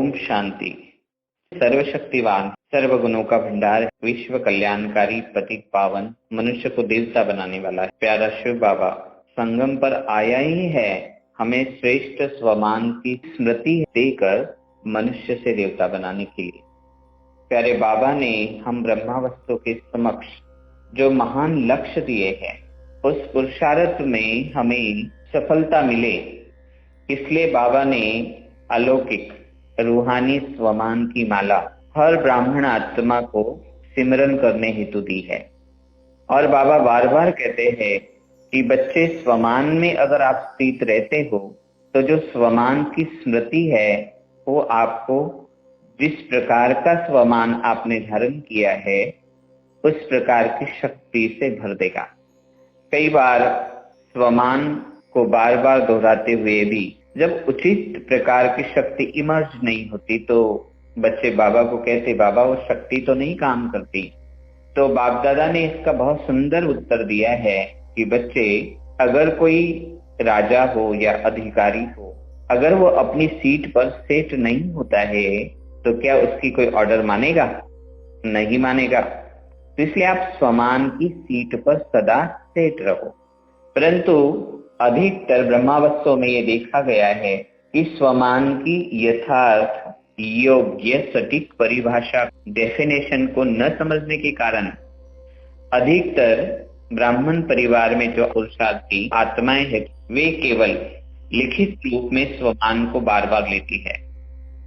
ओम शांति। सर्वशक्तिवान, सर्वगुणों का भंडार, विश्व कल्याणकारी, पतित पावन, मनुष्य को देवता बनाने वाला प्यारा शिव बाबा संगम पर आया ही है हमें श्रेष्ठ स्वमान की स्मृति देकर मनुष्य से देवता बनाने के लिए। प्यारे बाबा ने हम ब्रह्मावस्थों के समक्ष जो महान लक्ष्य दिए हैं, उस पुरुषार्थ में हमें सफलता मिले, इसलिए बाबा ने अलौकिक रूहानी स्वमान की माला हर ब्राह्मण आत्मा को सिमरन करने हेतु दी है। और बाबा बार बार कहते हैं कि बच्चे, स्वमान में अगर आप स्थित रहते हो तो जो स्वमान की स्मृति है वो आपको जिस प्रकार का स्वमान आपने धारण किया है उस प्रकार की शक्ति से भर देगा। कई बार स्वमान को बार बार दोहराते हुए भी जब उचित प्रकार की शक्ति इमर्ज नहीं होती तो बच्चे बाबा को कहते, बाबा वो शक्ति तो नहीं काम करती। तो बाप दादा ने इसका बहुत सुंदर उत्तर दिया है कि बच्चे, अगर कोई राजा हो या अधिकारी हो, अगर वो अपनी सीट पर सेट नहीं होता है तो क्या उसकी कोई ऑर्डर मानेगा? नहीं मानेगा। तो इसलिए आप स्वमान की सीट पर सदा सेट रहो। परंतु अधिकतर ब्रह्मावस्थों में ये देखा गया है कि स्वमान की यथार्थ योग्य सटीक परिभाषा डेफिनेशन को न समझने के कारण अधिकतर ब्राह्मण परिवार में जो पुरुषार्थी आत्माएं हैं वे केवल लिखित रूप में स्वमान को बार बार लेती है,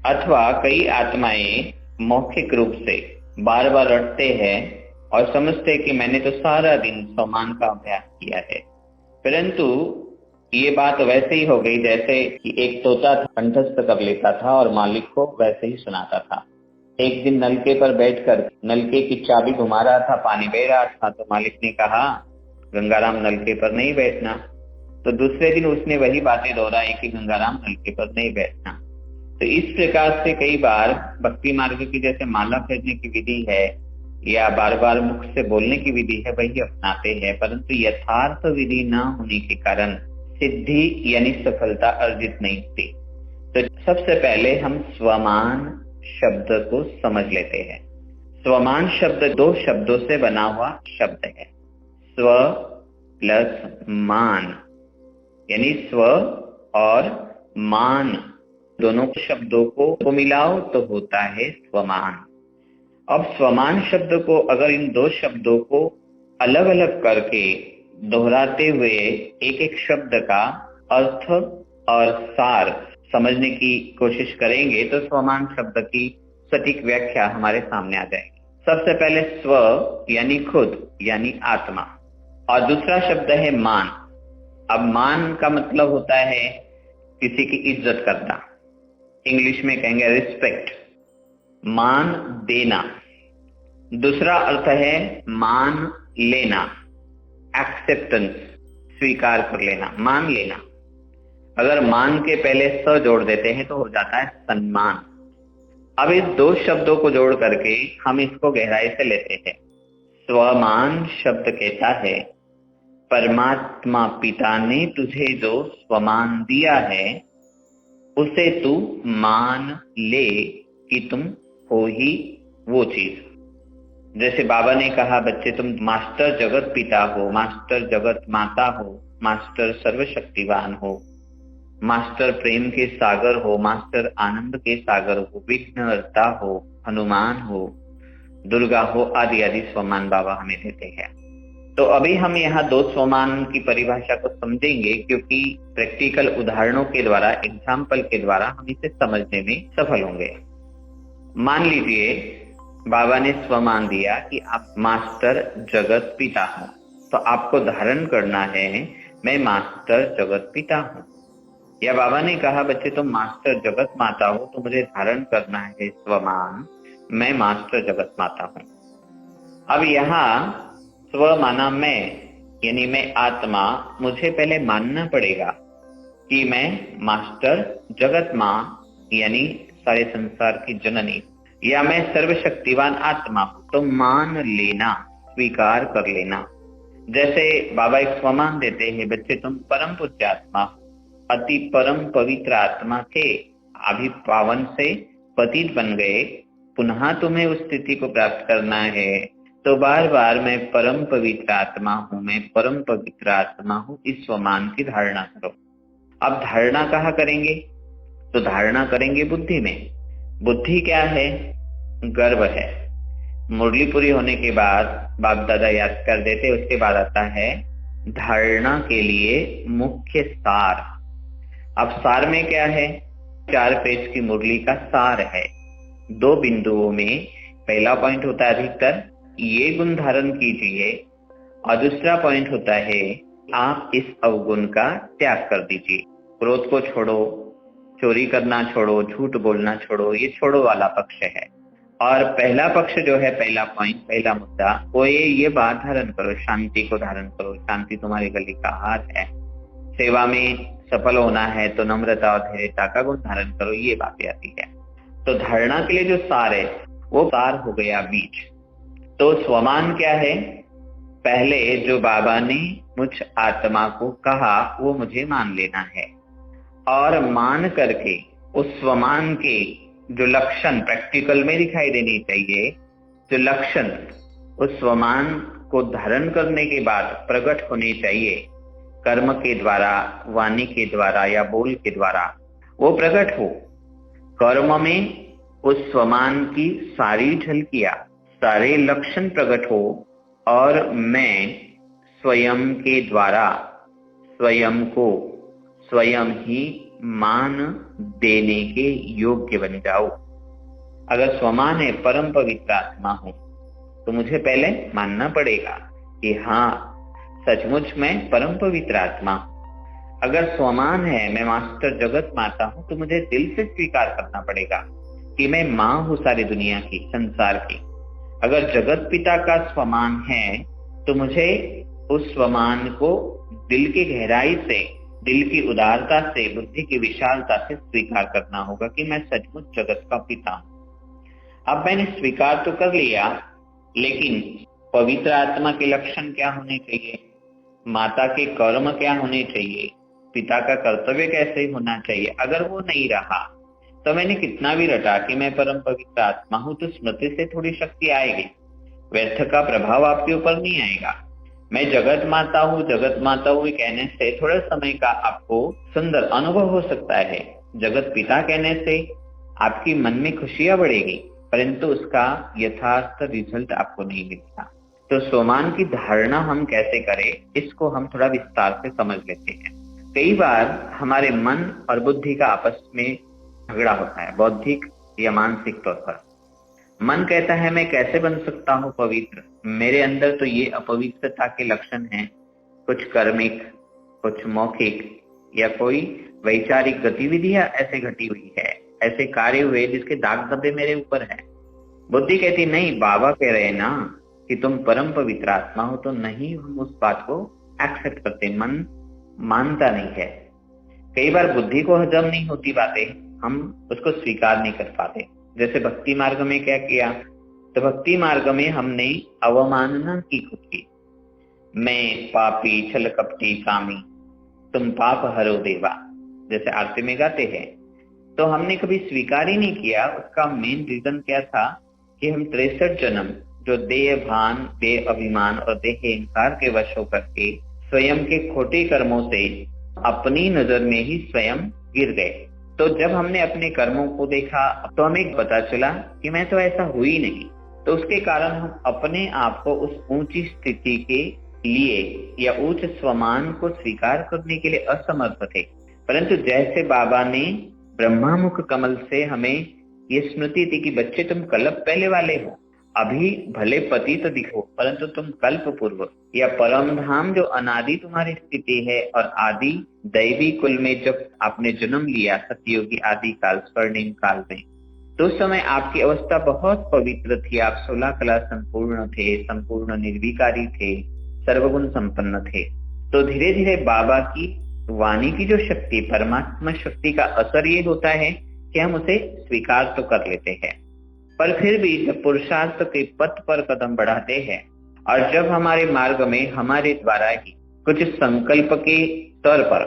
अथवा कई आत्माएं मौखिक रूप से बार बार रटते हैं और समझते कि मैंने तो सारा दिन स्वमान का अभ्यास किया है। परंतु ये बात वैसे ही हो गई जैसे कि एक तोता कंठस्थ कर लेता था और मालिक को वैसे ही सुनाता था। एक दिन नलके पर बैठकर नलके की चाबी घुमा रहा था, पानी बह रहा था, तो मालिक ने कहा गंगाराम नलके पर नहीं बैठना। तो दूसरे दिन उसने वही बातें दोहराई कि गंगाराम नलके पर नहीं बैठना। तो इस प्रकार से कई बार भक्ति मार्ग की जैसे माला फेरने की विधि है या बार बार मुख से बोलने की विधि है वही अपनाते हैं, परंतु यथार्थ विधि न होने के कारण सिद्धि यानी सफलता अर्जित नहीं होती। तो सबसे पहले हम स्वमान शब्द को समझ लेते हैं। स्वमान शब्द दो शब्दों से बना हुआ शब्द है। स्व प्लस मान, यानी स्व और मान दोनों शब्दों को मिलाओ तो होता है स्वमान। अब स्वमान शब्द को अगर इन दो शब्दों को अलग अलग करके दोहराते हुए एक एक शब्द का अर्थ और सार समझने की कोशिश करेंगे तो स्वमान शब्द की सटीक व्याख्या हमारे सामने आ जाएगी। सबसे पहले स्व यानी खुद यानी आत्मा, और दूसरा शब्द है मान। अब मान का मतलब होता है किसी की इज्जत करना, इंग्लिश में कहेंगे रिस्पेक्ट, मान देना। दूसरा अर्थ है मान लेना, एक्सेप्टेंस, स्वीकार कर लेना, मान लेना। अगर मान के पहले स जोड़ देते हैं तो हो जाता है सम्मान। अब इस दो शब्दों को जोड़ करके हम इसको गहराई से लेते हैं। स्वमान शब्द कहता है परमात्मा पिता ने तुझे जो स्वमान दिया है उसे तू मान ले कि तुम हो ही वो चीज। जैसे बाबा ने कहा, बच्चे तुम मास्टर जगत पिता हो, मास्टर जगत माता हो, मास्टर सर्वशक्तिवान हो, मास्टर प्रेम के सागर हो, मास्टर आनंद के सागर हो, विघ्नहर्ता हो, हनुमान हो, दुर्गा हो, आदि आदि स्वमान बाबा हमें देते हैं। तो अभी हम यहाँ दो स्वमान की परिभाषा को समझेंगे क्योंकि प्रैक्टिकल उदाहरणों के द्वारा, एग्जाम्पल के द्वारा हम इसे समझने में सफल होंगे। मान लीजिए बाबा ने स्वमान दिया कि आप मास्टर जगत पिता हो, तो आपको धारण करना है मैं मास्टर जगत पिता हूँ। या बाबा ने कहा बच्चे तुम मास्टर जगत माता हो, तो मुझे धारण करना है स्वमान मैं मास्टर जगत माता हूँ। अब यहाँ स्व माना मैं, यानी मैं आत्मा, मुझे पहले मानना पड़ेगा कि मैं मास्टर जगत माँ यानी सारे संसार की जननी, या मैं सर्वशक्तिवान आत्मा हूं, तो मान लेना, स्वीकार कर लेना। जैसे बाबा एक स्वमान देते हैं, बच्चे तुम परम पूज्य आत्मा हो, अति परम पवित्र आत्मा के अभिपावन से पतित बन गए, पुनः तुम्हें उस स्थिति को प्राप्त करना है, तो बार बार मैं परम पवित्र आत्मा हूँ, मैं परम पवित्र आत्मा हूँ, इस स्वमान की धारणा करो। अब धारणा कहाँ करेंगे? तो धारणा करेंगे बुद्धि में। बुद्धि क्या है? गर्व है। मुरली पूरी होने के बाद बाप दादा याद कर देते, उसके बाद आता है धारणा के लिए मुख्य सार। अब सार में क्या है? 4 पेज की मुरली का सार है। 2 बिंदुओं में पहला पॉइंट होता है अधिकतर ये गुण धारण कीजिए, और दूसरा पॉइंट होता है आप इस अवगुण का त्याग कर दीजिए। क्रोध को छोड़ो, चोरी करना छोड़ो, झूठ बोलना छोड़ो, ये छोड़ो वाला पक्ष है। और पहला पक्ष जो है, पहला पॉइंट, पहला मुद्दा, वो ये बात धारण करो, शांति को धारण करो। शांति तुम्हारे गले का हार है। सेवा में सफल होना है तो नम्रता और धैर्यता का गुण धारण करो, ये बातें आती है। तो धारणा के लिए जो सार है वो सार हो गया बीज। तो स्वमान क्या है? पहले जो बाबा ने मुझ आत्मा को कहा वो मुझे मान लेना है, और मान करके उस स्वमान के जो लक्षण प्रैक्टिकल में दिखाई देनी चाहिए, जो लक्षण उस स्वमान को धारण करने के बाद प्रकट होने चाहिए, कर्म के द्वारा, वाणी के द्वारा या बोल के द्वारा, वो प्रकट हो। कर्म में उस स्वमान की सारी झलकियां, सारे लक्षण प्रकट हो, और मैं स्वयं के द्वारा स्वयं को स्वयं ही मान देने के योग्य बन जाओ। अगर स्वमान है परम पवित्र आत्मा हूं, तो मुझे पहले मानना पड़ेगा कि हाँ सचमुच मैं परम पवित्र आत्मा हूं। अगर स्वमान है मैं मास्टर जगत माता हूं, तो मुझे दिल से स्वीकार करना पड़ेगा कि मैं माँ हूं सारी दुनिया की, संसार की। अगर जगत पिता का स्वमान है तो मुझे उस स्वमान को दिल की गहराई से, दिल की उदारता से, बुद्धि की विशालता से स्वीकार करना होगा कि मैं सचमुच जगत का पिता हूं। अब मैंने स्वीकार तो कर लिया, लेकिन पवित्र आत्मा के लक्षण क्या होने चाहिए, माता के कर्म क्या होने चाहिए, पिता का कर्तव्य कैसे होना चाहिए, अगर वो नहीं रहा तो मैंने कितना भी रटा कि मैं परम पवित्र आत्मा हूं, तो स्मृति से थोड़ी शक्ति आएगी, व्यर्थ का प्रभाव आपके ऊपर नहीं आएगा। मैं जगत माता हूँ, जगत माता हूँ कहने से थोड़े समय का आपको सुंदर अनुभव हो सकता है। जगत पिता कहने से आपकी मन में खुशियां बढ़ेगी, परंतु उसका यथार्थ रिजल्ट आपको नहीं मिलता। तो स्वमान की धारणा हम कैसे करें, इसको हम थोड़ा विस्तार से समझ लेते हैं। कई बार हमारे मन और बुद्धि का आपस में झगड़ा होता है, बौद्धिक या मानसिक तौर पर। मन कहता है मैं कैसे बन सकता हूँ पवित्र, मेरे अंदर तो ये अपवित्रता के लक्षण हैं, कुछ कर्मिक, कुछ मौखिक, या कोई वैचारिक गतिविधियां ऐसे घटी हुई है, ऐसे कार्य हुए जिसके दाग धब्बे मेरे ऊपर है। बुद्धि कहती नहीं, बाबा कह रहे हैं ना कि तुम परम पवित्र आत्मा हो, तो नहीं, हम उस बात को एक्सेप्ट करते, मन मानता नहीं है। कई बार बुद्धि को हजम नहीं होती बातें, हम उसको स्वीकार नहीं कर पाते। जैसे भक्ति मार्ग में क्या किया, तो भक्ति मार्ग में हमने अवमानना की खुद की, मैं पापी छल कपटी कामी तुम पाप हरो देवा, जैसे आरती में गाते हैं। तो हमने कभी स्वीकार ही नहीं किया। उसका मेन रीजन क्या था कि हम 63 जन्म जो देह भान, देह अभिमान और देह अहंकार के वश होकर के स्वयं के खोटे कर्मों से अपनी नजर में ही स्वयं गिर गए। तो जब हमने अपने कर्मों को देखा तो हमें पता चला कि मैं तो ऐसा हुई नहीं। तो उसके कारण हम अपने आप को उस ऊंची स्थिति के लिए या उच्च स्वमान को स्वीकार करने के लिए असमर्थ थे। परंतु जैसे बाबा ने ब्रह्मामुख कमल से हमें ये स्मृति थी कि बच्चे तुम कल्प पहले वाले हो, अभी भले पतित दिखो परंतु तुम कल्प पूर्व या परम धाम जो अनादि तुम्हारी स्थिति है, और आदि दैवी कुल में जब आपने जन्म लिया सतयुगी आदि काल स्वर्णिम काल में, तो उस समय आपकी अवस्था बहुत पवित्र थी। आप 16 कला संपूर्ण थे, संपूर्ण निर्विकारी थे, सर्वगुण संपन्न थे। तो धीरे धीरे बाबा की वाणी की जो शक्ति, परमात्मा शक्ति का असर ये होता है कि हम उसे स्वीकार तो कर लेते हैं, पर फिर भी जब पुरुषार्थ के पथ पर कदम बढ़ाते हैं और जब हमारे मार्ग में हमारे द्वारा ही कुछ संकल्प के स्तर पर,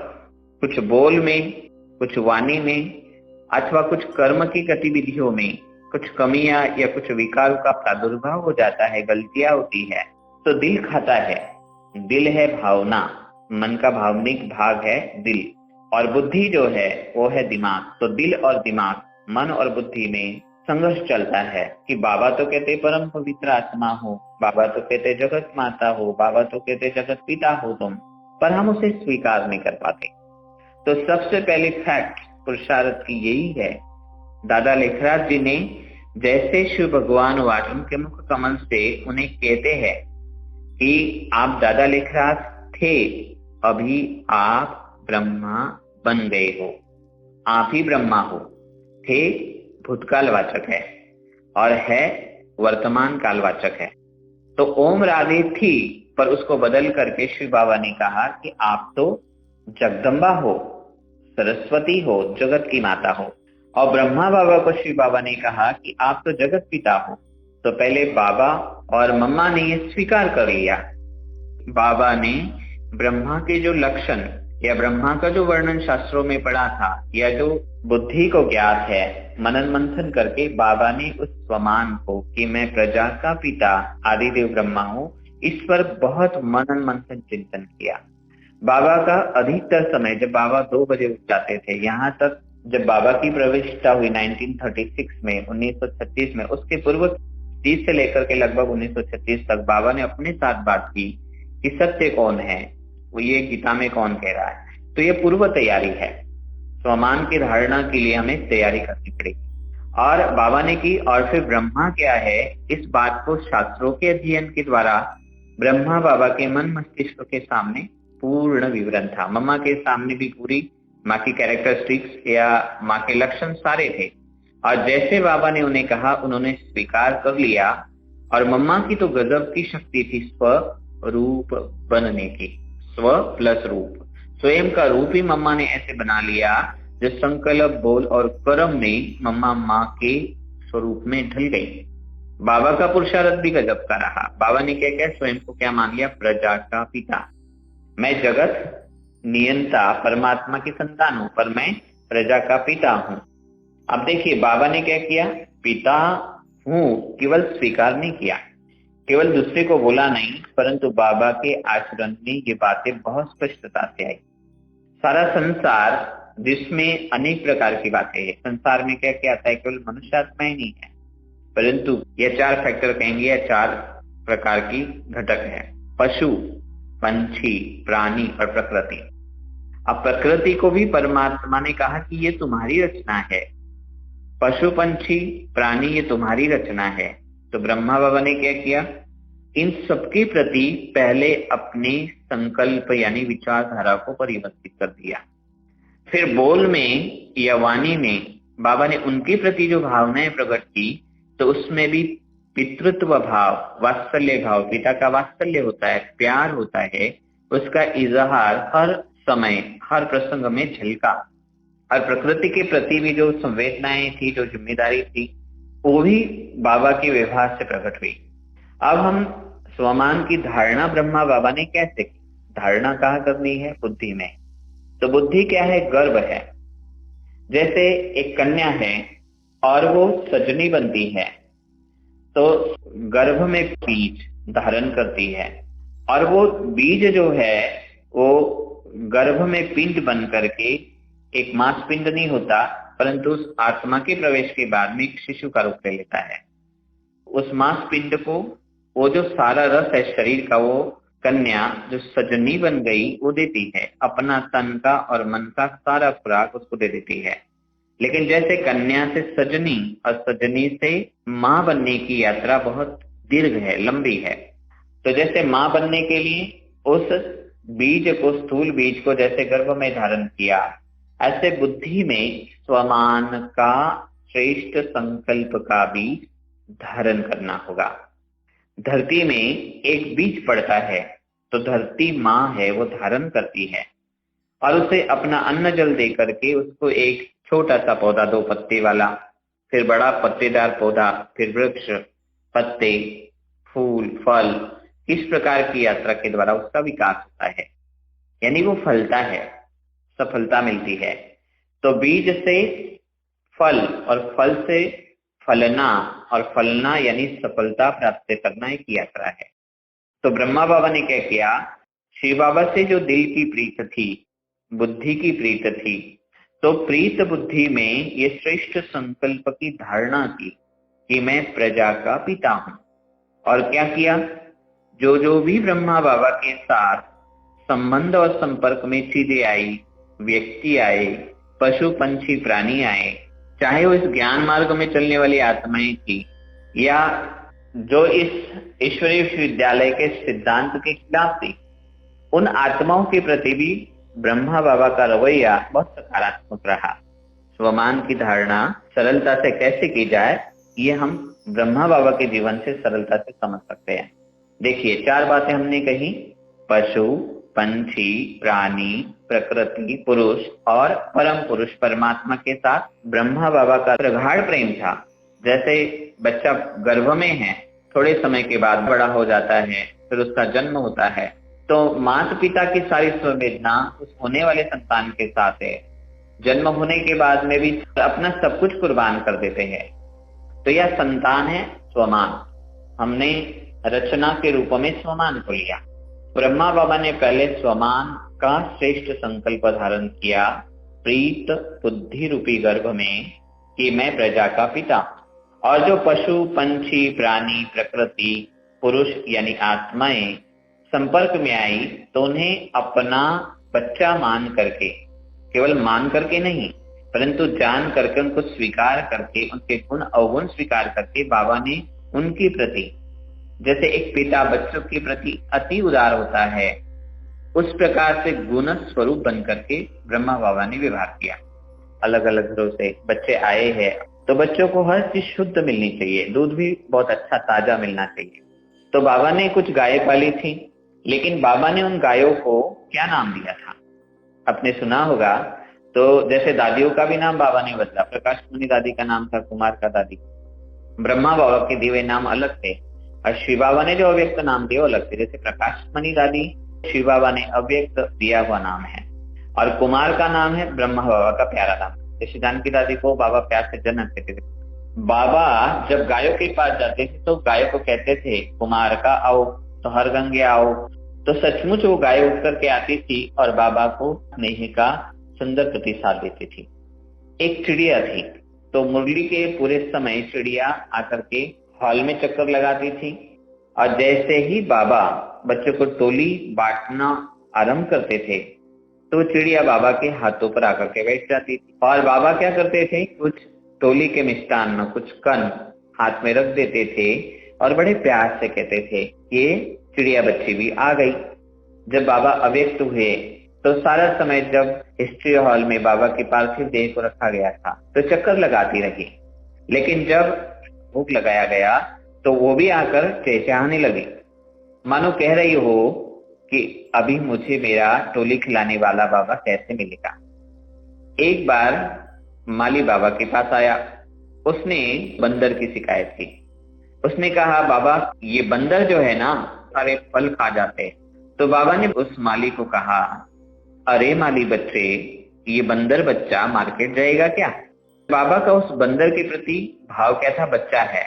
कुछ बोल में, कुछ वाणी में, अथवा कुछ कर्म की गतिविधियों में कुछ कमियां या कुछ विकारों का प्रादुर्भाव हो जाता है, गलतियां होती है, तो दिल खाता है। दिल है भावना, मन का भावनिक भाग है दिल, और बुद्धि जो है वो है दिमाग। तो दिल और दिमाग, मन और बुद्धि में संघर्ष चलता है कि बाबा तो कहते परम पवित्र आत्मा हो, बाबा तो कहते जगत माता हो, बाबा तो कहते जगत पिता हो तुम, पर हम उसे स्वीकार नहीं कर पाते। तो सबसे पहले फैक्ट पुरुषार्थ की यही है। दादा लेखराज जी ने जैसे शिव भगवान वाचन के मुख कमल से उन्हें कहते हैं कि आप दादा लेखराज थे, अभी आप ब्रह्मा बन गए हो, आप ही ब्रह्मा हो। थे भूतकाल वाचक है और है वर्तमान काल वाचक है। तो ओम राधे थी, पर उसको बदल करके शिव बाबा ने कहा कि आप तो जगदम्बा हो, सरस्वती हो, जगत की माता हो। और ब्रह्मा बाबा को शिव बाबा ने कहा कि आप तो जगत पिता हो। तो पहले बाबा और मम्मा ने ये स्वीकार कर लिया। बाबा ने ब्रह्मा के जो लक्षण या ब्रह्मा का जो वर्णन शास्त्रों में पढ़ा था, या जो बुद्धि को ज्ञात है, मनन मंथन करके बाबा ने उस स्वमान को कि मैं प्रजा का पिता आदिदेव ब्रह्मा हूँ, इस पर बहुत मनन मंथन चिंतन किया। बाबा का अधिकतर समय जब बाबा 2 बजे उठ जाते थे, यहाँ तक जब बाबा की प्रविष्टता हुई 1936 में, 1936 में, उसके पूर्व 30 से लेकर के लगभग 1936 तक बाबा ने अपने साथ बात की कि सत्य कौन है, वो ये गीता में कौन कह रहा है। तो ये पूर्व तैयारी है, स्वमान की धारणा के लिए हमें तैयारी करनी पड़ेगी। और बाबा ने की, और फिर ब्रह्मा क्या है, इस बात को शास्त्रों के अध्ययन के द्वारा ब्रह्मा बाबा के मन मस्तिष्क के सामने पूर्ण विवरण था। मम्मा के सामने भी पूरी माँ की कैरेक्टरिस्टिक्स या माँ के लक्षण सारे थे। और जैसे बाबा ने उन्हें कहा, उन्होंने स्वीकार कर लिया। और मम्मा की तो गजब की शक्ति थी स्वरूप बनने की, स्व प्लस रूप, स्वयं का रूप ही मम्मा ने ऐसे बना लिया जो संकल्प, बोल और कर्म में मम्मा माँ के स्वरूप में ढल गई। बाबा का पुरुषार्थ भी गजब का रहा। बाबा ने क्या क्या स्वयं को क्या मान लिया, प्रजा का पिता। मैं जगत नियंता परमात्मा की संतान हूं, पर मैं प्रजा का पिता हूं। अब देखिए बाबा ने क्या किया, पिता हूं केवल स्वीकार नहीं किया, केवल दूसरे को बोला नहीं, परंतु बाबा के आचरण में ये बातें बहुत स्पष्टता से आई। सारा संसार जिसमें अनेक प्रकार की बातें हैं, संसार में क्या क्या आता है, केवल मनुष्य आत्मा ही नहीं है, परंतु ये 4 फैक्टर कहेंगे, या 4 प्रकार की घटक है, पशु, पंछी, प्राणी और प्रकृति। अब प्रकृति को भी परमात्मा ने कहा कि ये तुम्हारी रचना है, पशु पंछी प्राणी ये तुम्हारी रचना है। तो ब्रह्मा बाबा ने क्या किया, इन सबके प्रति पहले अपने संकल्प यानी विचारधारा को परिवर्तित कर दिया। फिर बोल में या वाणी में बाबा ने उनके प्रति जो भावनाएं प्रकट की, तो उसमें भी पितृत्व भाव, वात्सल्य भाव, पिता का वात्सल्य होता है, प्यार होता है, उसका इजहार हर समय हर प्रसंग में झलका। और प्रकृति के प्रति भी जो संवेदनाएं थी, जो जिम्मेदारी थी, वो भी बाबा के व्यवहार से प्रकट हुई। अब हम स्वमान की धारणा ब्रह्मा बाबा ने कैसे की, धारणा कहाँ करनी है, बुद्धि में। तो बुद्धि क्या है, गर्भ है। जैसे एक कन्या है और वो सजनी बनती है, तो गर्भ में बीज धारण करती है, और वो बीज जो है वो गर्भ में पिंड बन करके, एक मांस पिंड नहीं होता, परंतु उस आत्मा के प्रवेश के बाद में एक शिशु का रूप ले लेता है। उस मांस पिंड को वो जो सारा रस है शरीर का, वो कन्या जो सजनी बन गई वो देती है, अपना तन का और मन का सारा खुराक उसको दे देती है। लेकिन जैसे कन्या से सजनी और सजनी से माँ बनने की यात्रा बहुत दीर्घ है, लंबी है। तो जैसे माँ बनने के लिए उस बीज को, स्थूल बीज को जैसे गर्भ में धारण किया, ऐसे बुद्धि में स्वमान का श्रेष्ठ संकल्प का बीज धारण करना होगा। धरती में एक बीज पड़ता है, तो धरती माँ है, वो धारण करती है और उसे अपना अन्न जल दे करके उसको एक छोटा सा पौधा, 2 पत्ते वाला, फिर बड़ा पत्तेदार पौधा, फिर वृक्ष, पत्ते, फूल, फल, इस प्रकार की यात्रा के द्वारा उसका विकास होता है, यानी वो फलता है, सफलता मिलती है। तो बीज से फल, और फल से फलना, और फलना यानी सफलता प्राप्त करना एक यात्रा है। तो ब्रह्मा बाबा ने क्या किया, शिव बाबा से जो दिल की प्रीत थी, बुद्धि की प्रीत थी, तो प्रीत बुद्धि में ये श्रेष्ठ संकल्प की धारणा की कि मैं प्रजा का पिता हूं। और क्या किया, जो जो भी ब्रह्मा बाबा के साथ संबंध और संपर्क में चीजें आई, व्यक्ति आए, पशु पंछी प्राणी आए, चाहे वो इस ज्ञान मार्ग में चलने वाली आत्माएं थी या जो इस ईश्वरीय विश्वविद्यालय के सिद्धांत के खिलाफ थी, उन आत्माओं के प्रति भी ब्रह्मा बाबा का रवैया बहुत सकारात्मक रहा। स्वमान की धारणा सरलता से कैसे की जाए, ये हम ब्रह्मा बाबा के जीवन से सरलता से समझ सकते हैं। देखिए, 4 बातें हमने कही, पशु, पंछी, प्राणी, प्रकृति, पुरुष और परम पुरुष परमात्मा के साथ ब्रह्मा बाबा का प्रगाढ़ प्रेम था। जैसे बच्चा गर्भ में है, थोड़े समय के बाद बड़ा हो जाता है, फिर उसका जन्म होता है, तो माता पिता की सारी संवेदना उस होने वाले संतान के साथ है। जन्म होने के बाद में भी अपना सब कुछ कुर्बान कर देते हैं। तो यह संतान है स्वमान, हमने रचना के रूप में स्वमान को लिया। ब्रह्मा बाबा ने पहले स्वमान का श्रेष्ठ संकल्प धारण किया प्रीत बुद्धि रूपी गर्भ में कि मैं प्रजा का पिता। और जो पशु पंछी प्राणी प्रकृति पुरुष यानी आत्माएं संपर्क में आई, तो उन्हें अपना बच्चा मान करके, केवल मान करके नहीं परंतु जान करके, उनको स्वीकार करके, उनके गुण अवगुण स्वीकार करके बाबा ने उनके प्रति, जैसे एक पिता बच्चों के प्रति अति उदार होता है, उस प्रकार से गुण स्वरूप बन करके ब्रह्मा बाबा ने व्यवहार किया। अलग अलग घरों से बच्चे आए हैं, तो बच्चों को हर चीज शुद्ध मिलनी चाहिए, दूध भी बहुत अच्छा ताजा मिलना चाहिए। तो बाबा ने कुछ गायें पाली थी, लेकिन बाबा ने उन गायों को क्या नाम दिया था, आपने सुना होगा। तो जैसे दादियों का भी नाम बाबा ने बदला, प्रकाश मणि दादी का नाम था कुमार का दादी, ब्रह्मा बाबा के दिए नाम अलग थे, और शिव बाबा ने जो अव्यक्त नाम दिए वो अलग थे। जैसे प्रकाश मणि दादी शिव बाबा ने अव्यक्त दिया हुआ नाम है, और कुमार का नाम है ब्रह्मा बाबा का प्यारा नाम। जैसे जानकी दादी को बाबा प्यार से जनक कहते थे। बाबा जब गायों के पास जाते थे तो गायों को कहते थे कुमार का आओ, तो हर गंगे आओ, तो सचमुच वो गाय उठ करके आती थी और बाबा को स्नेह का सुंदर प्रतिसाद देती थी। एक चिड़िया थी, तो मुरली के पूरे समय चिड़िया आकर के हॉल में चक्कर लगाती थी, और जैसे ही बाबा बच्चों को टोली बांटना आरंभ करते थे, तो चिड़िया बाबा के हाथों पर आकर के बैठ जाती थी। और बाबा क्या करते थे, कुछ टोली के मिष्टान, कुछ कण हाथ में रख देते थे और बड़े प्यार से कहते थे ये चिड़िया बच्ची भी आ गई। जब बाबा अव्यक्त हुए तो सारा समय जब हिस्ट्री हॉल में बाबा की पार्थिव देह को रखा गया था तो चक्कर लगाती रही, लेकिन जब भूख लगाया गया तो वो भी आकर चहचहाने लगी, मानो कह रही हो कि अभी मुझे मेरा टोली खिलाने वाला बाबा कैसे मिलेगा। एक बार माली बाबा के पास आया, उसने बंदर की शिकायत की। उसने कहा बाबा ये बंदर जो है ना सारे फल खा जाते हैं। तो बाबा ने उस माली को कहा अरे माली बच्चे, ये बंदर बच्चा मार्केट जाएगा क्या। बाबा का उस बंदर के प्रति भाव क्या था, बच्चा है,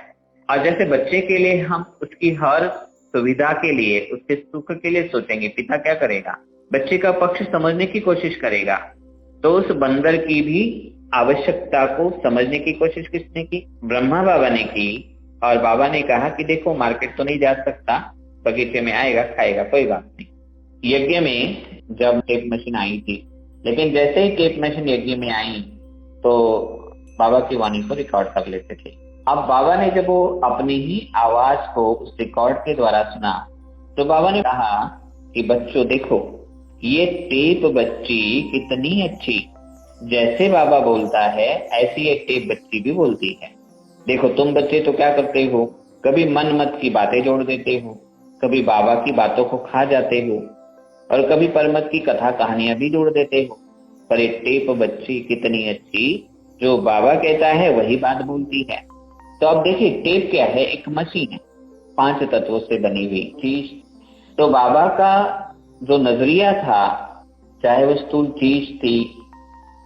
और जैसे बच्चे के लिए हम उसकी हर सुविधा के लिए, उसके सुख के लिए सोचेंगे, पिता क्या करेगा, बच्चे का पक्ष समझने की कोशिश करेगा। तो उस बंदर की भी आवश्यकता को समझने की कोशिश किसने की, ब्रह्मा बाबा ने की। और बाबा ने कहा कि देखो मार्केट तो नहीं जा सकता, बगीचे में आएगा खाएगा, कोई बात नहीं। यज्ञ में जब टेप मशीन आई थी, लेकिन जैसे ही टेप मशीन यज्ञ में आई तो बाबा की वाणी को रिकॉर्ड कर लेते थे। अब बाबा ने जब वो अपनी ही आवाज को उस रिकॉर्ड के द्वारा सुना तो बाबा ने कहा कि बच्चों देखो ये टेप बच्ची कितनी अच्छी, जैसे बाबा बोलता है ऐसी एक टेप बच्ची भी बोलती है। देखो तुम बच्चे तो क्या करते हो, कभी मन मत की बातें जोड़ देते हो, कभी बाबा की बातों को खा जाते हो, और कभी परमत की कथा कहानियां भी जोड़ देते हो। पर एक टेप बच्ची कितनी अच्छी, जो बाबा कहता है वही बात बोलती है। तो अब देखिए टेप क्या है, एक मशीन है, 5 तत्वों से बनी हुई चीज। तो बाबा का जो नजरिया था, चाहे वो स्थूल चीज थी,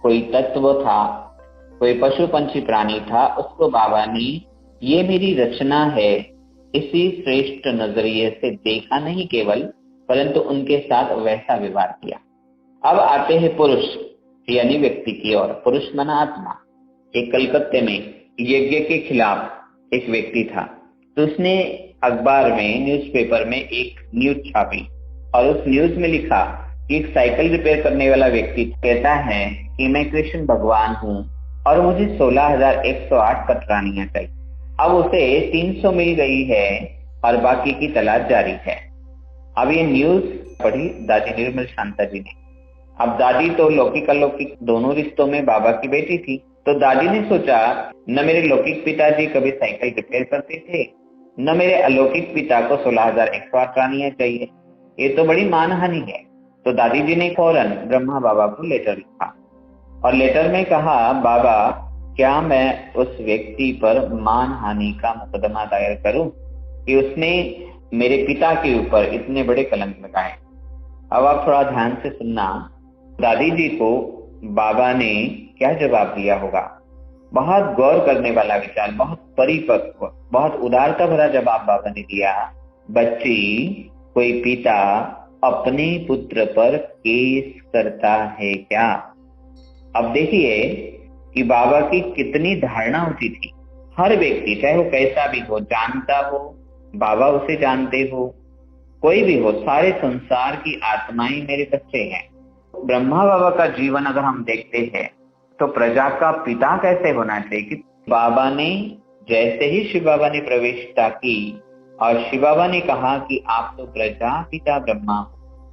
कोई तत्व था, कोई पशु पंछी प्राणी था, उसको बाबा ने ये मेरी रचना है इसी श्रेष्ठ नजरिए से देखा नहीं केवल, परंतु उनके साथ वैसा व्यवहार किया। अब आते हैं पुरुष यानी व्यक्ति की ओर। पुरुष माना आत्मा। एक कलकत्ते में यज्ञ के खिलाफ एक व्यक्ति था, तो उसने अखबार में, न्यूज़पेपर में एक न्यूज छापी और उस न्यूज में लिखा कि एक साइकिल रिपेयर करने वाला व्यक्ति कहता है कि मैं कृष्ण भगवान हूँ और मुझे 16,108 कतरानियां चाहिए। अब उसे 300 मिल गई है और बाकी की तलाश जारी है। अब ये न्यूज पढ़ी दादी निर्मल शांता जी ने। अब दादी तो लौकिक अलौकिक दोनों रिश्तों में बाबा की बेटी थी, तो दादी ने सोचा न मेरे लौकिक पिताजी कभी साइकिल रिपेयर करते थे, न मेरे अलौकिक पिता को 16,108 रानियां चाहिए, ये तो बड़ी मानहानि है। तो दादी जी ने फौरन ब्रह्मा बाबा को लेटर लिखा और लेटर में कहा, बाबा क्या मैं उस व्यक्ति पर मानहानि का मुकदमा दायर करूं कि उसने मेरे पिता के ऊपर इतने बड़े कलंक लगाए। अब आप थोड़ा ध्यान से सुनना, दादी जी को बाबा ने क्या जवाब दिया होगा। बहुत गौर करने वाला विचार, बहुत परिपक्व, बहुत उदारता भरा जवाब बाबा ने दिया। बच्ची, कोई पिता अपने पुत्र पर केस करता है क्या? अब देखिए कि बाबा की कितनी धारणा होती थी। हर व्यक्ति चाहे वो कैसा भी हो, जानता हो, बाबा उसे जानते हो, कोई भी हो, सारे संसार की आत्माएं मेरे बच्चे हैं। ब्रह्मा बाबा का जीवन अगर हम देखते हैं तो प्रजा का पिता कैसे होना चाहिए कि बाबा ने जैसे ही शिव बाबा ने प्रवेशता की और शिव बाबा ने कहा कि आप तो प्रजा पिता ब्रह्मा,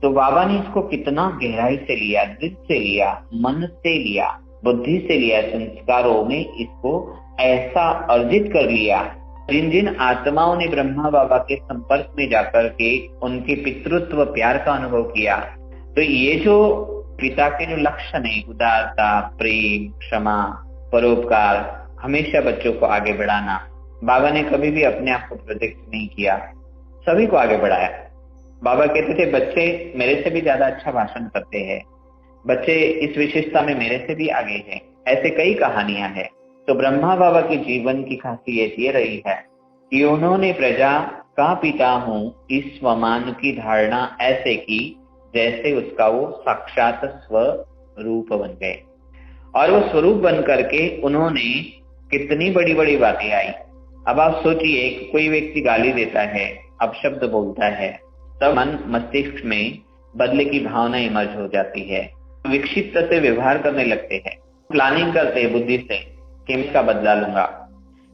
तो बाबा ने इसको कितना गहराई से लिया, दिल से लिया, मन से लिया, बुद्धि से लिया, संस्कारों में इसको ऐसा अर्जित कर लिया। जिन जिन आत्माओं ने ब्रह्मा बाबा के संपर्क में जाकर के उनके पितृत्व प्यार का अनुभव किया, तो ये जो पिता के जो लक्षण है, उदारता, प्रेम, क्षमा, परोपकार, हमेशा बच्चों को आगे बढ़ाना, बाबा ने कभी भी अपने आप को प्रोजेक्ट नहीं किया, सभी को आगे बढ़ाया। बाबा कहते थे बच्चे मेरे से भी ज्यादा अच्छा भाषण करते हैं, बच्चे इस विशेषता में मेरे से भी आगे हैं, ऐसे कई कहानियां हैं। तो ब्रह्मा बाबा के जीवन की खासियत ये रही है कि उन्होंने प्रजा का पिता हूं इस स्वमान की धारणा ऐसे की जैसे उसका वो साक्षात स्वरूप बन गए। और वो स्वरूप बन करके उन्होंने कितनी बड़ी बड़ी बातें आई। अब आप सोचिए, कोई व्यक्ति गाली देता है, अपशब्द बोलता है, तब मन मस्तिष्क में बदले की भावना इमर्ज हो जाती है, विक्षिप्त से व्यवहार करने लगते हैं, प्लानिंग करते हैं बुद्धि से कि मैं इसका बदला लूंगा।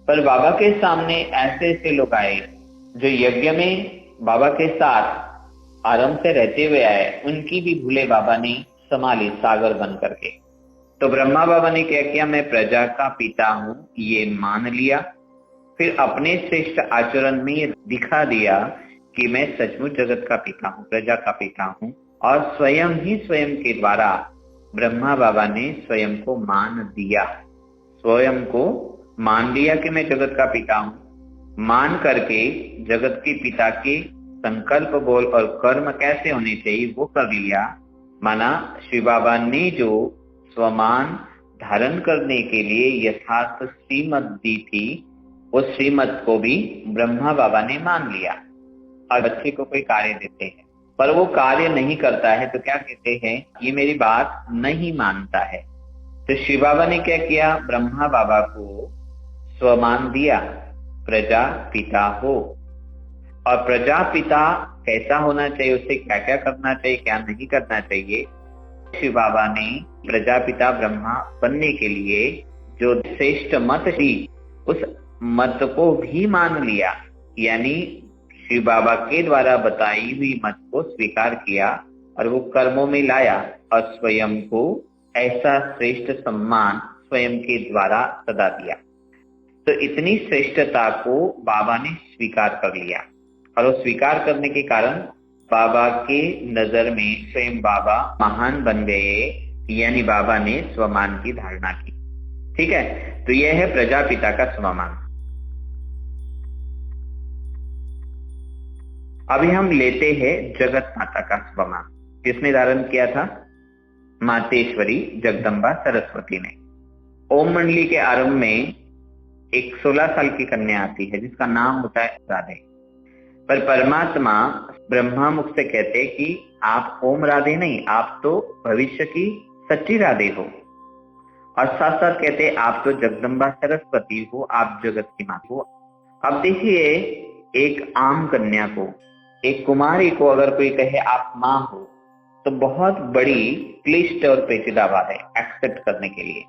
पर बाबा के सामने ऐसे ऐसे लोग आए जो यज्ञ में बाबा के साथ आराम से रहते हुए आए, उनकी भी भूले बाबा ने संभाली सागर बन करके। तो ब्रह्मा बाबा ने क्या किया, मैं प्रजा का पिता हूं ये मान लिया, फिर अपने श्रेष्ठ आचरण में दिखा दिया कि मैं सचमुच जगत का पिता हूं, प्रजा का पिता हूं। और स्वयं ही स्वयं के द्वारा ब्रह्मा बाबा ने स्वयं को मान दिया, स्वयं को मान लिया कि मैं जगत का पिता हूं। मान करके जगत के पिता के संकल्प, बोल और कर्म कैसे होने चाहिए वो कर लिया। माना शिव बाबा ने जो स्वमान धारण करने के लिए यथार्थ श्रीमत दी थी, उस श्रीमत को भी ब्रह्मा बाबा ने मान लिया। और बच्चे को कोई कार्य देते हैं पर वो कार्य नहीं करता है तो क्या कहते हैं, ये मेरी बात नहीं मानता है। तो शिव बाबा ने क्या किया, ब्रह्मा बाबा को स्वमान दिया, प्रजा पिता हो। और प्रजा पिता कैसा होना चाहिए, उससे क्या क्या करना चाहिए, क्या नहीं करना चाहिए, शिव बाबा ने प्रजापिता ब्रह्मा बनने के लिए जो श्रेष्ठ मत थी उस मत को भी मान लिया, यानी शिव बाबा के द्वारा बताई हुई मत को स्वीकार किया और वो कर्मों में लाया और स्वयं को ऐसा श्रेष्ठ सम्मान स्वयं के द्वारा सदा दिया। तो इतनी श्रेष्ठता को बाबा ने स्वीकार कर लिया और वो स्वीकार करने के कारण बाबा के नजर में स्वयं बाबा महान बन गए, यानी बाबा ने स्वमान की धारणा की। ठीक है, तो यह है प्रजापिता का स्वमान। अभी हम लेते हैं जगत माता का स्वमान। किसने धारण किया था? मातेश्वरी जगदम्बा सरस्वती ने। ओम मंडली के आरंभ में एक 16 साल की कन्या आती है जिसका नाम होता है राधे। पर परमात्मा ब्रह्मा मुख से कहते कि आप ओम राधे नहीं, आप तो भविष्य की सच्ची राधे हो। और साथ साथ कहते आप तो जगदम्बा सरस्वती हो, आप जगत की मां हो। अब देखिए, एक आम कन्या को, एक कुमारी को अगर कोई कहे आप मां हो तो बहुत बड़ी क्लिष्ट और पेचीदा बात है एक्सेप्ट करने के लिए।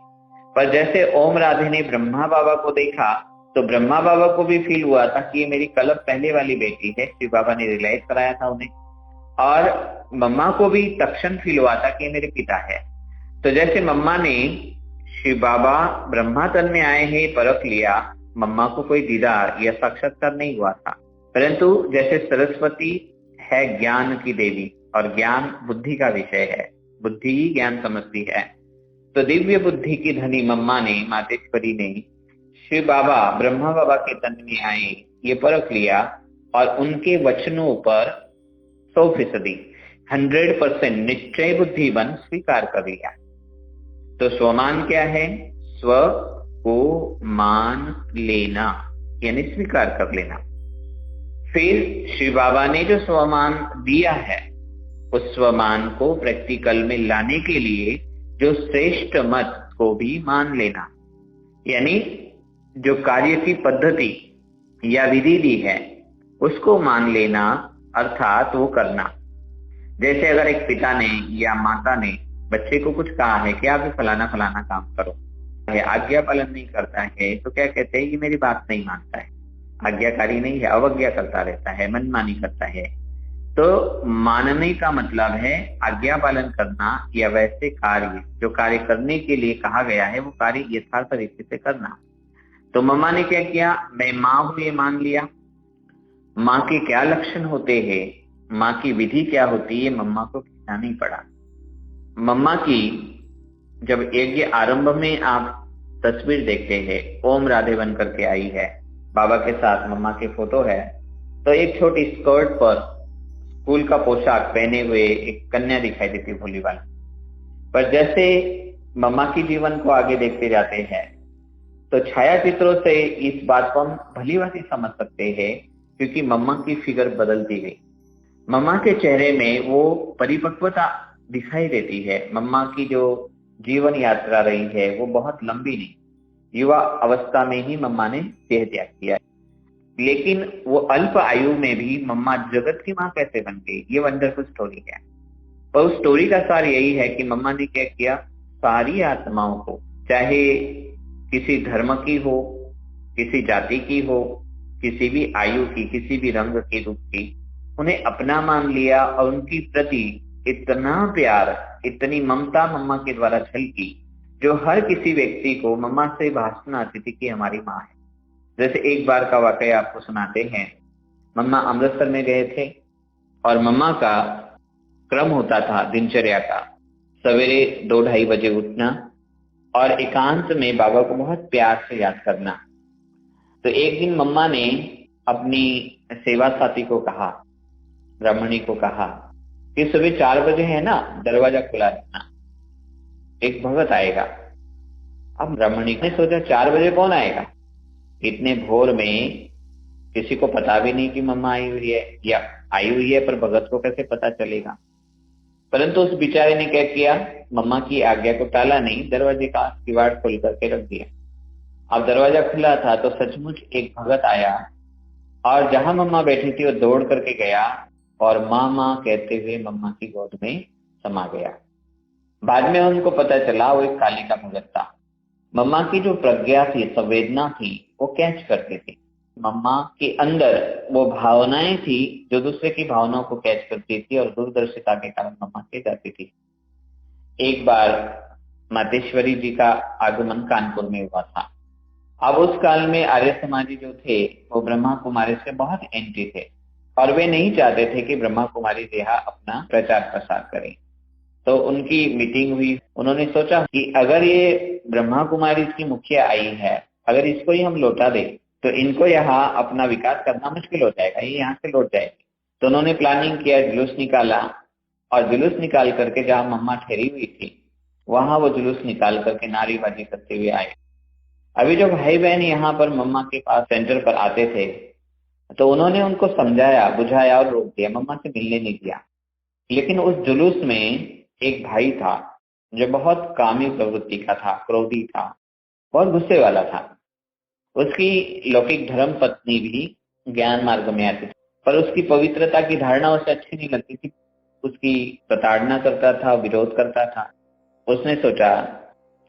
पर जैसे ओम राधे ने ब्रह्मा बाबा को देखा तो ब्रह्मा बाबा को भी फील हुआ था कि ये मेरी कलप पहले वाली बेटी है। शिव बाबा ने रियलाइज कराया था उन्हें, और मम्मा को भी तक्षण फील हुआ था कि ये मेरे पिता है। तो जैसे मम्मा ने शिव बाबा ब्रह्मा तन में आए हैं परख लिया, मम्मा को कोई दीदार या साक्षात्कार नहीं हुआ था। परंतु जैसे सरस्वती है ज्ञान की देवी और ज्ञान बुद्धि का विषय है, बुद्धि ही ज्ञान समझती है, तो दिव्य बुद्धि की धनी मम्मा ने, मातेश्वरी ने शिव बाबा ब्रह्मा बाबा के तन में आए ये परख लिया और उनके वचनों पर 100% 100% निश्चय बुद्धि बन स्वीकार कर लिया। तो स्वमान क्या है? स्व को मान लेना, यानी स्वीकार कर लेना। फिर शिव बाबा ने जो स्वमान दिया है उस स्वमान को प्रैक्टिकल में लाने के लिए जो श्रेष्ठ मत को भी मान लेना, यानी जो कार्य की पद्धति या विधि दी है उसको मान लेना, अर्थात वो करना। जैसे अगर एक पिता ने या माता ने बच्चे को कुछ कहा है कि आप ये फलाना फलाना काम करो, आज्ञा पालन नहीं करता है तो क्या कहते हैं, ये मेरी बात नहीं मानता है, आज्ञाकारी नहीं है, अवज्ञा करता रहता है, मनमानी करता है। तो मानने का मतलब है आज्ञा पालन करना, या वैसे कार्य जो कार्य करने के लिए कहा गया है वो कार्य यथार्थ तरीके से करना। तो मम्मा ने क्या किया, मैं माँ हूं ये मान लिया। माँ के क्या लक्षण होते हैं, माँ की विधि क्या होती है, मम्मा को कहना नहीं पड़ा। मम्मा की जब यज्ञ आरंभ में आप तस्वीर देखते हैं, ओम राधे बन करके आई है, बाबा के साथ मम्मा की फोटो है, तो एक छोटी स्कर्ट पर स्कूल का पोशाक पहने हुए एक कन्या दिखाई देती भोली वाली। पर जैसे मम्मा की जीवन को आगे देखते जाते हैं तो छाया चित्रों से इस बात को हम भली भांति समझ सकते हैं, क्योंकि मम्मा की फिगर बदलती गई। मम्मा के चेहरे में वो परिपक्वता दिखाई देती है। मम्मा की जो जीवन यात्रा रही है वो बहुत लंबी नहीं, युवा अवस्था में ही मम्मा ने देह त्याग किया, लेकिन वो अल्प आयु में भी मम्मा जगत की मां कैसे बन गई, ये वंडरफुल स्टोरी है। पर उस स्टोरी का सार यही है कि मम्मा ने क्या किया, सारी आत्माओं को, चाहे किसी धर्म की हो, किसी जाति की हो, किसी भी आयु की, किसी भी रंग की, रूप की, उन्हें अपना मान लिया और उनकी प्रति इतना प्यार, इतनी ममता मम्मा के द्वारा झलकी, जो हर किसी व्यक्ति को मम्मा से भाषण आती थी कि हमारी माँ है। जैसे एक बार का वाकया आपको सुनाते हैं। मम्मा अमृतसर में गए थे और मम्मा का क्रम होता था दिनचर्या का, सवेरे 2-2:30 बजे उठना और एकांत में बाबा को बहुत प्यार से याद करना। तो एक दिन मम्मा ने अपनी सेवा साथी को कहा, ब्राह्मणी को कहा कि सुबह 4 बजे है ना, दरवाजा खुला रखना, एक भगत आएगा। अब ब्राह्मणी ने सोचा 4 बजे कौन आएगा, इतने भोर में किसी को पता भी नहीं कि मम्मा आई हुई है, या आई हुई है पर भगत को कैसे पता चलेगा। परंतु उस बेचारे ने क्या किया, मम्मा की आज्ञा को टाला नहीं, दरवाजे का किवाड़ खोल करके रख दिया। अब दरवाजा खुला था तो सचमुच एक भगत आया और जहां मम्मा बैठी थी वो दौड़ करके गया और माँ माँ कहते हुए मम्मा की गोद में समा गया। बाद में उनको पता चला वो एक काली का भगत था। मम्मा की जो प्रज्ञा थी, संवेदना थी, वो कैच करती थी। मम्मा के अंदर वो भावनाएं थी जो दूसरे की भावनाओं को कैच करती थी और दूरदर्शिता के कारण मम्मा के जाती थी। एक बार मातेश्वरी जी का आगमन कानपुर में हुआ था। अब उस काल में आर्य समाजी जो थे वो ब्रह्मा कुमारी से बहुत एंटी थे और वे नहीं चाहते थे कि ब्रह्मा कुमारी देहा अपना प्रचार प्रसार करें। तो उनकी मीटिंग हुई। उन्होंने सोचा कि अगर ये ब्रह्मा कुमारी इसकी मुखिया आई है, अगर इसको ही हम लौटा दें तो इनको यहाँ अपना विकास करना मुश्किल हो जाएगा, ये यहाँ से लौट जाएगी। तो उन्होंने प्लानिंग किया, जुलूस निकाला और जुलूस निकाल करके जहाँ मम्मा ठहरी हुई थी वहां वो जुलूस निकाल करके नारेबाजी करते हुए आए। अभी जो भाई बहन यहाँ पर मम्मा के पास सेंटर पर आते थे, तो उन्होंने उनको समझाया, बुझाया और रोक दिया, मम्मा से मिलने नहीं दिया। लेकिन उस जुलूस में एक भाई था जो बहुत कामी प्रवृत्ति का था, क्रोधी था, बहुत गुस्से वाला था। उसकी लौकिक धर्म पत्नी भी ज्ञान मार्ग में आती थी, पर उसकी पवित्रता की धारणा उसे अच्छी नहीं लगती थी। उसकी प्रताड़ना करता था, विरोध करता था। उसने सोचा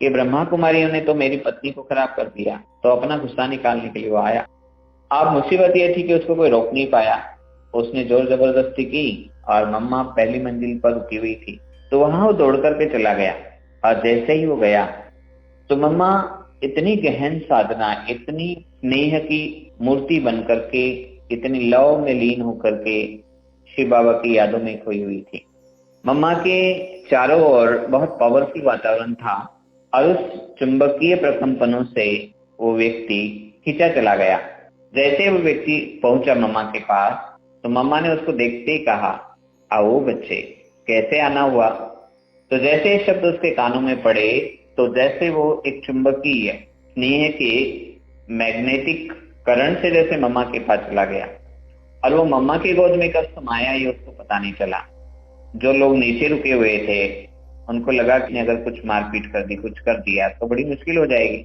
कि ब्रह्मा कुमारियों ने तो मेरी पत्नी को खराब कर दिया, तो अपना गुस्सा निकालने के लिए वो आया। अब मुसीबत यह थी कि उसको कोई रोक नहीं पाया। उसने जोर जबरदस्ती की और मम्मा पहली मंजिल पर रुकी हुई थी, तो वहां वो दौड़ करके चला गया। और जैसे ही वो गया तो मम्मा इतनी गहन साधना, इतनी स्नेह की मूर्ति बन करके, इतनी लव में लीन होकर के शिव बाबा की यादों में खोई हुई थी। मम्मा के चारों ओर बहुत पावरफुल वातावरण था और उस चुंबकीय प्रकंपनों से वो व्यक्ति खींचा चला गया। जैसे वो व्यक्ति पहुंचा मम्मा के पास, तो मम्मा ने उसको देखते ही कहा, आओ बच्चे, कैसे आना हुआ। तो जैसे शब्द उसके कानों में पड़े, तो जैसे वो एक चुंबकीय स्नेह के मैग्नेटिक करंट से जैसे मम्मा के पास चला गया। और वो मम्मा की गोद में कब समाया ये उसको पता नहीं चला। जो लोग नीचे रुके हुए थे उनको लगा कि अगर कुछ मारपीट कर दी, कुछ कर दिया तो बड़ी मुश्किल हो जाएगी।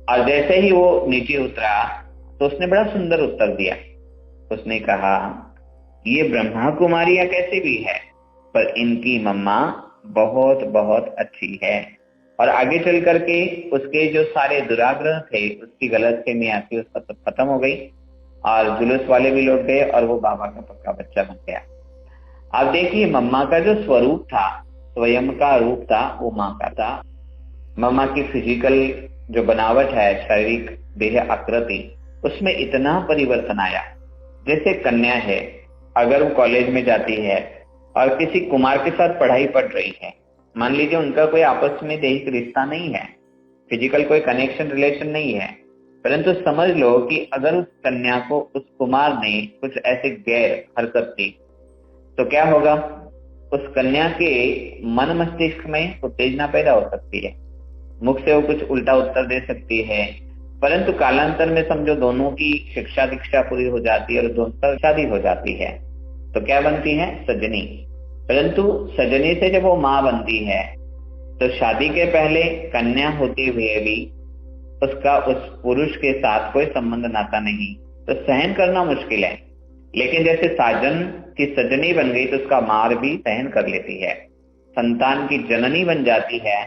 और जैसे ही वो नीचे उतरा तो उसने बड़ा सुंदर उत्तर दिया। उसने कहा, ये ब्रह्मा कुमारियां कैसे भी है, पर इनकी मम्मा बहुत बहुत अच्छी है। और आगे चल करके उसके जो सारे दुराग्रह थे, उसकी गलतफहमियां थी, उसका सब खत्म हो गई और जुलूस वाले भी लौट गए और वो बाबा का पक्का बच्चा बन गया। आप देखिए, मम्मा का जो स्वरूप था, स्वयं का रूप था, वो माँ का था। मम्मा की फिजिकल जो बनावट है, शारीरिक देह आकृति, उसमें इतना परिवर्तन आया। जैसे कन्या है, अगर वो कॉलेज में जाती है और किसी कुमार के साथ पढ़ाई पढ़ रही है, मान लीजिए उनका कोई आपस में दैहिक रिश्ता नहीं है, फिजिकल कोई कनेक्शन रिलेशन नहीं है, परंतु समझ लो कि अगर उस कन्या को उस कुमार ने कुछ ऐसे गैर हरकत की, तो क्या होगा? उस कन्या के मन मस्तिष्क में उत्तेजना पैदा हो सकती है, मुख से वो कुछ उल्टा उत्तर दे सकती है। परंतु कालांतर में समझो दोनों की शिक्षा दीक्षा पूरी हो जाती है और दोनों की शादी हो जाती है, तो क्या बनती है? सजनी। परंतु सजनी से जब वो माँ बनती है, तो शादी के पहले कन्या होते हुए भी उसका उस पुरुष के साथ कोई संबंध नाता नहीं, तो सहन करना मुश्किल है। लेकिन जैसे साजन की सजनी बन गई तो उसका मार भी सहन कर लेती है। संतान की जननी बन जाती है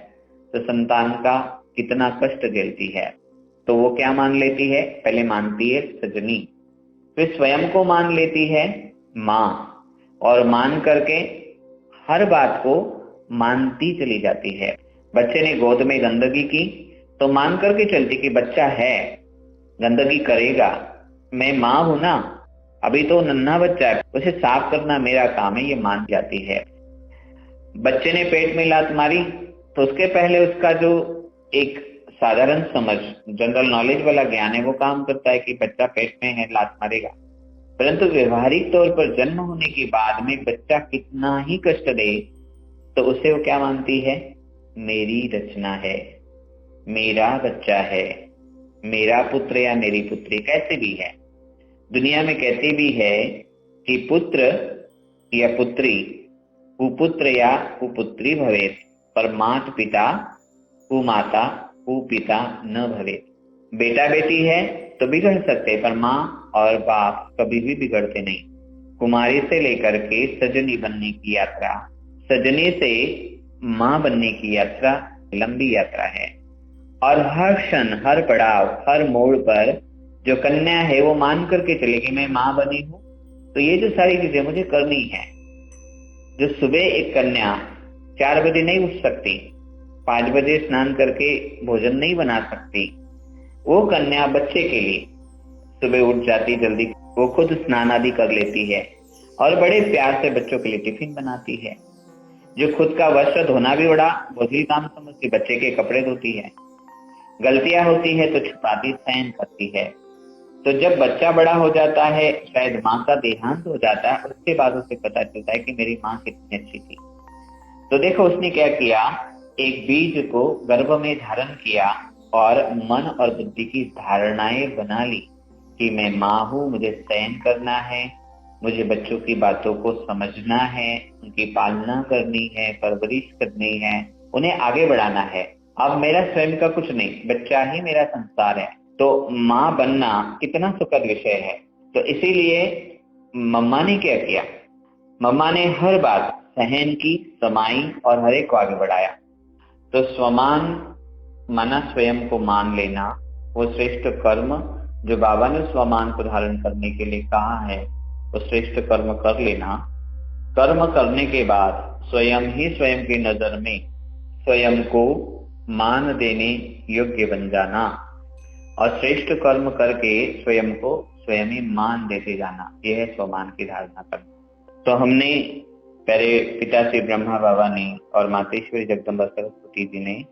तो संतान का कितना कष्ट झेलती है। तो वो क्या मान लेती है? पहले मानती है सजनी, फिर स्वयं को मान लेती है माँ, और मान करके हर बात को मानती चली जाती है। बच्चे ने गोद में गंदगी की तो मान करके चलती कि बच्चा है, गंदगी करेगा, मैं माँ हूं ना, अभी तो नन्हा बच्चा है, उसे साफ करना मेरा काम है, ये मान जाती है। बच्चे ने पेट में लात मारी तो उसके पहले उसका जो एक साधारण समझ, जनरल नॉलेज वाला ज्ञान है, वो काम करता है कि बच्चा पेट में है, लात मारेगा। परंतु व्यवहारिक तौर पर जन्म होने के बाद में बच्चा कितना ही कष्ट दे, तो उसे वो क्या मानती है? मेरी रचना है, मेरा बच्चा है, मेरा पुत्र या मेरी पुत्री, कैसे भी है। दुनिया में कहते भी है कि पुत्र या पुत्री, कुपुत्र या कुपुत्री भवेत, पर मात पिता कुमाता कुपिता न भवेत। बेटा बेटी है तो बिगड़ सकते, पर माँ और बाप कभी भी बिगड़ते नहीं। कुमारी से लेकर के सजनी बनने की यात्रा, सजनी से माँ बनने की यात्रा लंबी यात्रा है। और हर क्षण, हर पड़ाव, हर मोड़ पर जो कन्या है वो मान करके चले कि मैं माँ बनी हूँ, तो ये जो सारी चीजें मुझे करनी है। जो सुबह एक कन्या 4 बजे नहीं उठ सकती, 5 बजे स्नान करके भोजन नहीं बना सकती, वो कन्या बच्चे के लिए सुबह उठ जाती जल्दी, वो खुद स्नान आदि कर लेती है और बड़े प्यार से बच्चों के लिए टिफिन बनाती है। जो खुद का वस्त्र धोना भी बड़ा बोझिल काम समझती, बच्चे के कपड़े धोती है। गलतियां होती है तो छुपाती, सहन करती है। तो जब बच्चा बड़ा हो जाता है, शायद माँ का देहांत हो जाता है, उसके बाद उसे पता चलता है कि मेरी माँ कितनी अच्छी थी। तो देखो उसने क्या किया, एक बीज को गर्भ में धारण किया और मन और बुद्धि की धारणाएं बना ली कि मैं माँ हूँ, मुझे शयन करना है, मुझे बच्चों की बातों को समझना है, उनकी पालना करनी है, परवरिश करनी है, उन्हें आगे बढ़ाना है। अब मेरा स्वयं का कुछ नहीं, बच्चा ही मेरा संसार है। तो माँ बनना कितना सुखद विषय है। तो इसीलिए मम्मा ने क्या किया, मम्मा ने हर बात सहन की, समाई और हर एक को आगे बढ़ाया। तो स्वमान माना स्वयं को मान लेना, वो श्रेष्ठ कर्म जो बाबा ने स्वमान को धारण करने के लिए कहा है, वो श्रेष्ठ कर्म कर लेना। कर्म करने के बाद स्वयं ही स्वयं की नजर में स्वयं को मान देने योग्य बन जाना और श्रेष्ठ कर्म करके स्वयं को स्वयं ही मान देते जाना, यह है स्वमान की धारणा करना। तो हमने प्यारे पिता श्री ब्रह्मा बाबा ने और मातेश्वरी जगदम्बा सरस्वती जी ने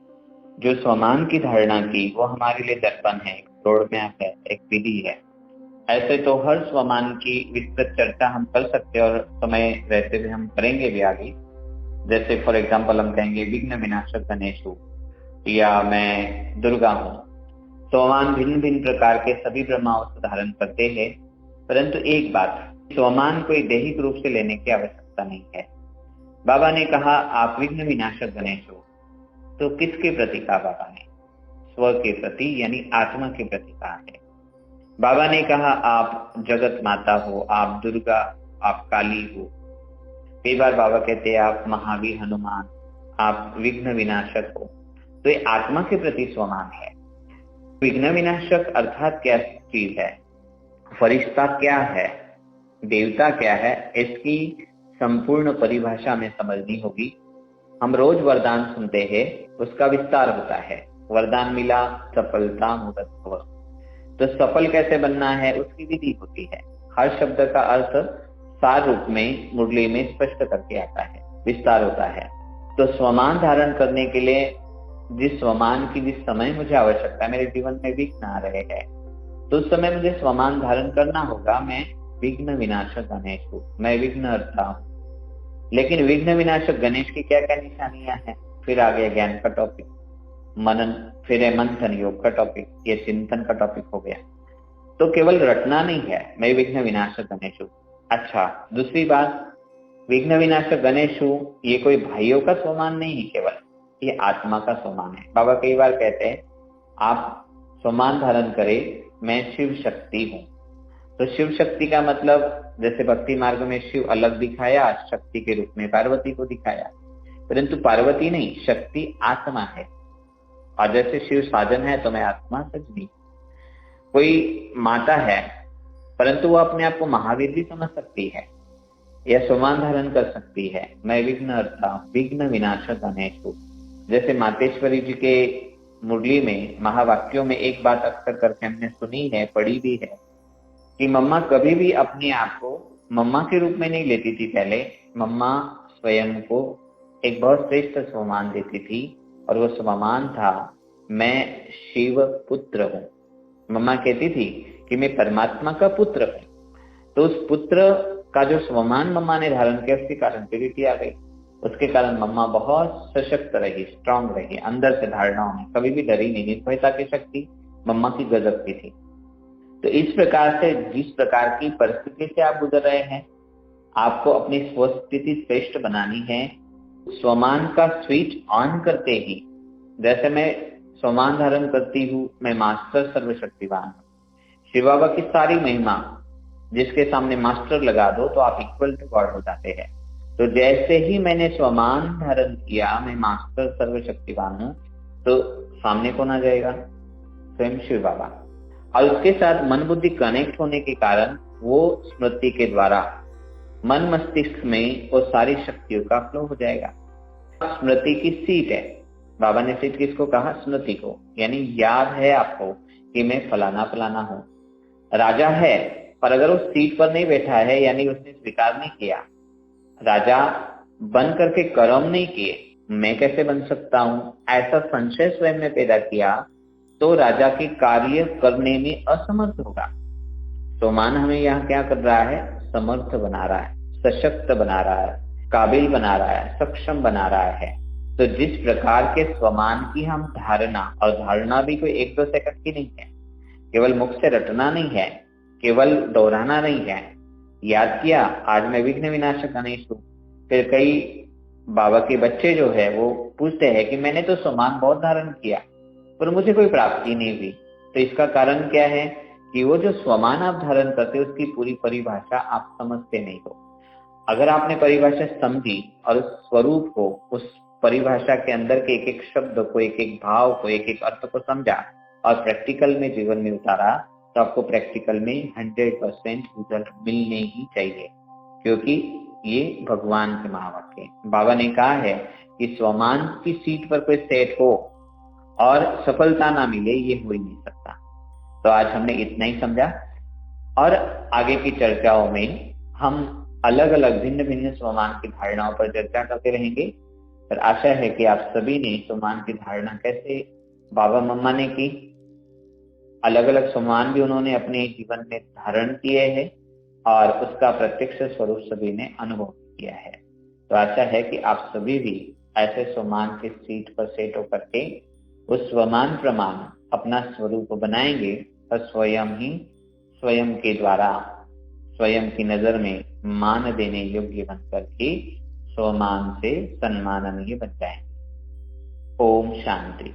जो स्वमान की धारणा की, वो हमारे लिए दर्पण है, रोड मैप है, एक विधि है। ऐसे तो हर स्वमान की विस्तृत चर्चा हम कर सकते हैं और समय रहते हुए हम करेंगे भी आगे। जैसे फॉर एग्जाम्पल हम कहेंगे विघ्न विनाशक गणेश हूँ या मैं दुर्गा हूँ। स्वमान भिन्न भिन्न प्रकार के सभी ब्रह्मावस्था धारण करते हैं, परंतु एक बात, स्वमान को दैहिक रूप से लेने की आवश्यकता नहीं है। बाबा ने कहा आप विघ्न विनाशक गणेश हो, तो किसके प्रति कहा बाबा ने? स्व के प्रति, यानी आत्मा के प्रति कहा है। बाबा ने कहा आप जगत माता हो, आप दुर्गा, आप काली हो। कई बार बाबा कहते हैं आप महावीर, हनुमान, आप विघ्न विनाशक हो। तो ये आत्मा के प्रति स्वमान है। विघ्न विनाशक अर्थात क्या चीज है, फरिश्ता क्या है, देवता क्या है, इसकी संपूर्ण परिभाषा में समझनी होगी। हम रोज वरदान सुनते हैं, उसका विस्तार होता है। वरदान मिला सफलता मुहूर्त भव, तो सफल कैसे बनना है उसकी विधि होती है। हर शब्द का अर्थ सार रूप में मुरली में स्पष्ट करके आता है, विस्तार होता है। तो स्वमान धारण करने के लिए जिस स्वमान की जिस समय मुझे आवश्यकता है, मेरे जीवन में विघ्न आ रहे हैं, तो उस समय मुझे स्वमान धारण करना होगा। मैं विघ्न विनाशक गणेश हूँ, मैं विघ्नहर्ता हूँ। लेकिन विघ्न विनाशक गणेश की क्या क्या निशानियां हैं? फिर आ गया ज्ञान का टॉपिक, मनन, फिर है मंथन योग का टॉपिक, ये चिंतन का टॉपिक हो गया। तो केवल रटना नहीं है मैं विघ्न विनाशक गणेश हूँ। अच्छा, दूसरी बात, विघ्न विनाशक गणेश हूँ ये कोई भाइयों का स्वमान नहीं है, केवल ये आत्मा का स्वमान है। बाबा कई बार कहते हैं आप स्वमान धारण करें, मैं शिव शक्ति हूँ। तो शिव शक्ति का मतलब, जैसे भक्ति मार्ग में शिव अलग दिखाया, शक्ति के रूप में पार्वती को दिखाया, परंतु पार्वती नहीं, शक्ति आत्मा है। और जैसे शिव साधन है तो मैं आत्मा सजनी। कोई माता है परंतु वो अपने आप को महावीर भी समझ सकती है या स्वमान धारण कर सकती है, मैं विघ्नहर्ता, विघ्न विनाशक गणेश हूँ। जैसे मातेश्वरी जी के मुरली में महावाक्यों में एक बात अक्सर करके हमने सुनी है, पढ़ी भी है, कि मम्मा कभी भी अपने आप को मम्मा के रूप में नहीं लेती थी। पहले मम्मा स्वयं को एक बहुत श्रेष्ठ स्वमान देती थी और वो स्वमान था मैं शिव पुत्र हूँ। मम्मा कहती थी कि मैं परमात्मा का पुत्र हूँ। तो उस पुत्र का जो स्वमान मम्मा ने धारण किया, उसके कारण प्योरिटी आ गई। उसके कारण मम्मा बहुत सशक्त रही, स्ट्रांग रही, अंदर से धारणाओं में कभी भी डरी नहीं। निर्भयता की शक्ति मम्मा की गजब की थी। तो इस प्रकार से जिस प्रकार की परिस्थिति से आप गुजर रहे हैं, आपको अपनी स्वस्थिति श्रेष्ठ बनानी है। स्वमान का स्विच ऑन करते ही, जैसे मैं स्वमान धारण करती हूँ, मैं मास्टर सर्वशक्तिवान हूँ। शिव बाबा की सारी महिमा जिसके सामने मास्टर लगा दो तो आप इक्वल टू गॉड हो जाते हैं। तो जैसे ही मैंने स्वमान धारण किया, मैं मास्टर सर्वशक्तिवान हूँ, तो सामने कौन आ जाएगा? स्वयं शिव बाबा। और उसके साथ मन बुद्धि कनेक्ट होने के कारण वो स्मृति के द्वारा मन मस्तिष्क में वो सारी शक्तियों का फ्लो हो जाएगा। स्मृति की सीट है। बाबा ने सीट किसको कहा? स्मृति को, यानी याद है आपको कि मैं फलाना फलाना हूँ। राजा है पर अगर उस सीट पर नहीं बैठा है, यानी उसने स्वीकार नहीं किया, राजा बन करके कर्म नहीं किए, मैं कैसे बन सकता हूँ, ऐसा संशय स्वयं में पैदा किया, तो राजा के कार्य करने में असमर्थ होगा। तो मान हमें यहाँ क्या कर रहा है? समर्थ बना रहा है, सशक्त बना रहा है, काबिल बना रहा है, सक्षम बना रहा है। तो जिस प्रकार के स्वमान की हम धारणा, और धारणा भी कोई 1-2 सेकंड की नहीं है, केवल मुख से रटना नहीं है, केवल दोहराना नहीं है, याद किया आज मैं विघ्न विनाशक गणेश हूँ। फिर कई बाबा के बच्चे जो है वो पूछते हैं कि मैंने तो स्वमान बहुत धारण किया पर मुझे कोई प्राप्ति नहीं हुई। तो इसका कारण क्या है कि वो जो स्वमान आप धारण करते हो उसकी पूरी परिभाषा आप समझते नहीं हो। अगर आपने परिभाषा समझी और उस स्वरूप को, उस परिभाषा के अंदर के एक एक शब्द को, एक एक भाव को, एक एक अर्थ को समझा और प्रैक्टिकल में जीवन में उतारा, तो आपको प्रैक्टिकल में 100% रिजल्ट मिलने ही चाहिए, क्योंकि ये भगवान के महावाक्य है। बाबा ने कहा है कि स्वमान की सीट पर कोई सेट हो और सफलता ना मिले, ये हो ही नहीं सकता। तो आज हमने इतना ही समझा और आगे की चर्चाओं में हम अलग अलग भिन्न भिन्न स्वमान की धारणाओं पर चर्चा करते रहेंगे। पर आशा है कि आप सभी ने स्वमान की धारणा कैसे बाबा मम्मा ने की, अलग अलग स्वमान भी उन्होंने अपने जीवन में धारण किए हैं और उसका प्रत्यक्ष स्वरूप सभी ने अनुभव किया है। तो आशा है कि आप सभी भी ऐसे स्वमान के सीट पर सेट होकर के उस स्वमान प्रमाण अपना स्वरूप बनाएंगे और स्वयं के द्वारा स्वयं की नजर में मान देने योग्य बनकर के स्वमान से सम्माननीय बन जाएंगे। ओम शांति।